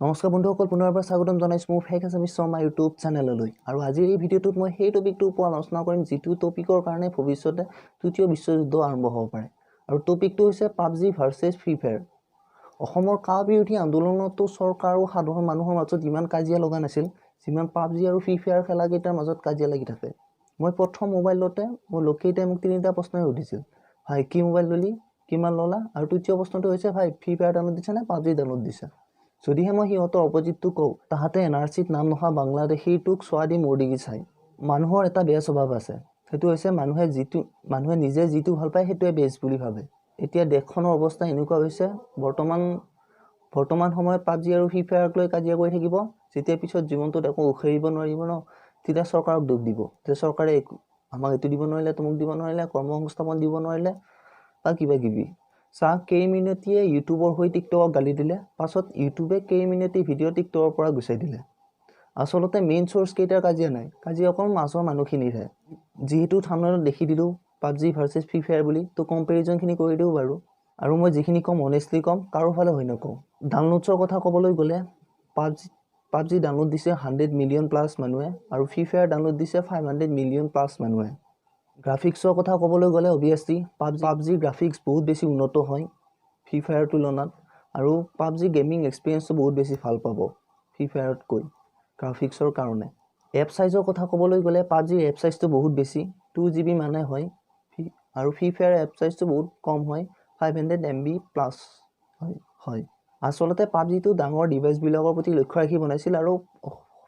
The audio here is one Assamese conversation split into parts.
নমস্কাৰ বন্ধুসকল, পুনৰবাৰ স্বাগতম জনাইছোঁ মোৰ ফেক আছামিজ শৰ্মা ইউটিউব চেনেললৈ। আৰু আজিৰ এই ভিডিঅ'টোত মই সেই টপিকটোৰ ওপৰত আলোচনা কৰিম যিটো টপিকৰ কাৰণে ভৱিষ্যতে তৃতীয় বিশ্বযুদ্ধ আৰম্ভ হ'ব পাৰে। আৰু টপিকটো হৈছে পাবজি ভাৰ্চেছ ফ্ৰী ফায়াৰ। অসমৰ কা বিৰোধী আন্দোলনতো চৰকাৰ আৰু সাধাৰণ মানুহৰ মাজত ইমান কাজিয়া লগা নাছিল যিমান পাবজি আৰু ফ্ৰী ফায়াৰ খেলাকেইটাৰ মাজত কাজিয়া লাগি থাকে। মই প্ৰথম মোবাইলতে মোৰ লগকেইটাই মোক তিনিটা প্ৰশ্নই সুধিছিল, ভাই কি মোবাইল ল'লি, কিমান ল'লা, আৰু তৃতীয় প্ৰশ্নটো হৈছে ভাই ফ্ৰী ফায়াৰ ডাউনলোড দিছা নে পাবজি ডাউনলোড দিছা। যদিহে মই সিহঁতৰ অপজিটটো কওঁ, তাহাঁতে NRCত নাম নহা বাংলাদেশীটোক চোৱা দি মোৰ দিগি চায়। মানুহৰ এটা বেয়া স্বভাৱ আছে, সেইটো হৈছে মানুহে নিজে যিটো ভাল পায় সেইটোৱে বেষ্ট বুলি ভাবে। এতিয়া দেশখনৰ অৱস্থা এনেকুৱা হৈছে, বৰ্তমান সময়ত পাবজি আৰু ফ্ৰী ফায়াৰক লৈ কাজিয়া কৰি থাকিব, যেতিয়া পিছত জীৱনটোত একো উখেৰিব নোৱাৰিব ন, তেতিয়া চৰকাৰক দুখ দিব যে চৰকাৰে আমাক এইটো দিব নোৱাৰিলে, তোমক দিব নোৱাৰিলে, কৰ্মসংস্থাপন দিব নোৱাৰিলে বা কিবা কিবি। কেইমিনিটিয়ে ইউটিউবৰ হৈ টিকটকক গালি দিলে, পাছত ইউটিউবে কেইমিনিটি ভিডিঅ' টিকটকৰ পৰা গুচাই দিলে। আচলতে মেইন চ'ৰ্চ কেইটাৰ কাজিয়া নাই, কাজিয়া অকল মাজৰ মানুহখিনিৰহে। যিহেতু থামনেলত দেখি দিলোঁ পাবজি ভাৰ্চেছ ফ্ৰী ফায়াৰ বুলি, তো কম্পেৰিজনখিনি কৰি দিওঁ বাৰু। আৰু মই যিখিনি ক'ম অনেষ্টলি ক'ম, কাৰো ফালে হৈ নকওঁ। ডাউনলোডছৰ কথা ক'বলৈ গ'লে পাবজি ডাউনলোড দিছে 100 মিলিয়ন প্লাছ মানুহে, আৰু ফ্ৰী ফায়াৰ ডাউনলোড দিছে 500 মিলিয়ন প্লাছ মানুহে। গ্ৰাফিক্সৰ কথা ক'বলৈ গ'লে অভিয়াছলি পাবজিৰ গ্ৰাফিক্স বহুত বেছি উন্নত হয় ফ্ৰী ফায়াৰ তুলনাত, আৰু পাবজি গেমিং এক্সপিৰিয়েঞ্চটো বহুত বেছি ভাল পাব ফ্ৰী ফায়াৰতকৈ গ্ৰাফিক্সৰ কাৰণে। এপ চাইজৰ কথা ক'বলৈ গ'লে পাবজিৰ এপ চাইজটো বহুত বেছি, 2 GB মানে হয়, আৰু ফ্ৰী ফায়াৰ এপ চাইজটো বহুত কম হয়, 500 MB প্লাছ হয়। আচলতে পাবজিটো ডাঙৰ ডিভাইচবিলাকৰ প্ৰতি লক্ষ্য ৰাখি বনাইছিল, আৰু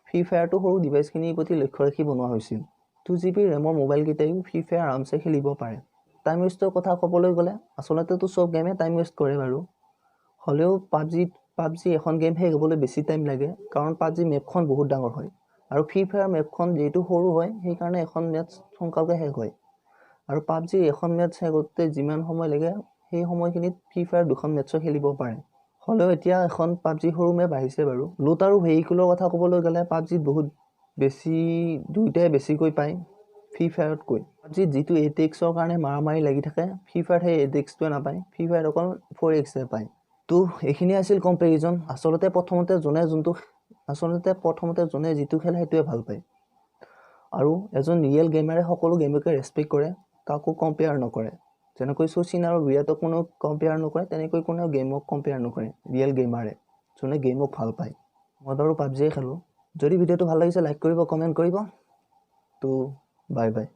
ফ্ৰী ফায়াৰটো সৰু ডিভাইচখিনিৰ প্ৰতি লক্ষ্য ৰাখি বনোৱা হৈছিল। 2 GB ৰেমৰ মোবাইলকেইটাইও ফ্ৰী ফায়াৰ আৰামছে খেলিব পাৰে। টাইম ৱেষ্টৰ কথা ক'বলৈ গ'লে আচলতেতো চব গেমে টাইম ৱেষ্ট কৰে বাৰু, হ'লেও পাবজি এখন গেম শেষ হ'বলৈ বেছি টাইম লাগে, কাৰণ পাবজি মেপখন বহুত ডাঙৰ হয়, আৰু ফ্ৰী ফায়াৰ মেপখন যিহেতু সৰু হয় সেইকাৰণে এখন মেটচ সোনকালতে শেষ হয়। আৰু পাবজি এখন মেটচ শেষ হওঁতে যিমান সময় লাগে সেই সময়খিনিত ফ্ৰী ফায়াৰ 2খন মেটচো খেলিব পাৰে। হ'লেও এতিয়া এখন পাবজি সৰু মেপ আহিছে বাৰু। লুট আৰু ভেহিকুলৰ কথা ক'বলৈ গ'লে পাবজিত বহুত বেছি, দুয়োটাই বেছিকৈ পায় ফ্ৰী ফায়াৰতকৈ। পাবজিত যিটো 8xৰ কাৰণে মাৰামাৰি লাগি থাকে, ফ্ৰী ফায়াৰত সেই 8xটোৱে নাপায়, ফ্ৰী ফায়াৰত অকল 4xহে পায়। তো এইখিনি আছিল কম্পেৰিজন। আচলতে প্ৰথমতে যোনে যিটো খেলে সেইটোৱে ভাল পায়, আৰু এজন ৰিয়েল গেমাৰে সকলো গেমকে ৰেচপেক্ট কৰে, কাকো কম্পেয়াৰ নকৰে। যেনেকৈ শচীন আৰু বিৰাটক কোনেও কম্পেয়াৰ নকৰে, তেনেকৈ কোনেও গেমক কম্পেয়াৰ নকৰে ৰিয়েল গেমাৰে, যোনে গেমক ভাল পায়। মই বাৰু পাবজিয়ে খেলোঁ। যদি ভিডিঅ'টো ভাল লাগিছে লাইক কৰিব, কমেণ্ট কৰিব। তো বাই বাই।